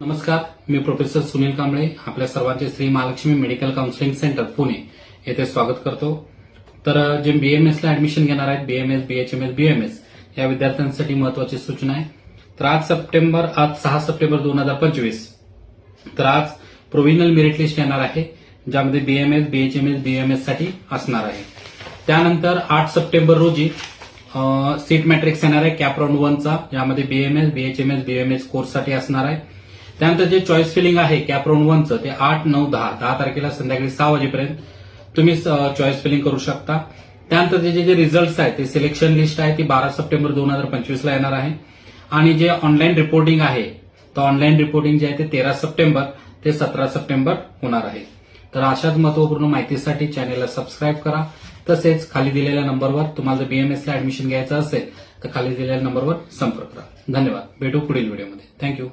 नमस्कार, मी प्रोफेसर सुनील कांबळे आपल्या सर्वांचे Shri Mahalakshmi medical counselling centre Pune येथे स्वागत करतो। तर जे बीएमएस ला ऍडमिशन घेणार आहेत, बीएमएस, बीएचएमएस, बीएमएस या विद्यार्थ्यांसाठी महत्वाची सूचना आहे। तर आज 6 सप्टेंबर 2025 तर आज प्रोव्हिजनल मेरिट लिस्ट येणार आहे, ज्यामध्ये बीएमएस, बीएचएमएस, बीएमएस साठी असणार आहे। त्यानंतर 8 सप्टेंबर रोजी सीट मॅट्रिक्स येणार आहे कॅप राऊंड 1 चा, ज्यामध्ये बीएमएस, बीएचएमएस, बीएमएस कोर्ससाठी असणार आहे। त्यानंतर जे चॉईस फिलिंग आहे कॅप राऊंड 1 चं ते 8, 9, 10 तारखेला संध्याकाळी 6 वाजेपर्यंत तुम्ही चॉईस फिलिंग करू शकता। त्यानंतर जे रिझल्ट आहे ते सिलेक्शन लिस्ट आहे ती 12 सप्टेंबर 2025 ला येणार आहे। आणि जे ऑनलाईन रिपोर्टिंग आहे तर ऑनलाईन रिपोर्टिंग जे आहे ते 13 सप्टेंबर ते 17 सप्टेंबर होणार आहे। तर अशाच महत्वपूर्ण माहितीसाठी चॅनेलला सबस्क्राईब करा। तसेच खाली दिलेल्या नंबरवर तुम्हाला जर बीएमएस ला ऍडमिशन घ्यायचं असेल तर खाली दिलेल्या नंबरवर संपर्क करा। धन्यवाद, भेटू पुढील व्हिडिओमध्ये। थँक्यू।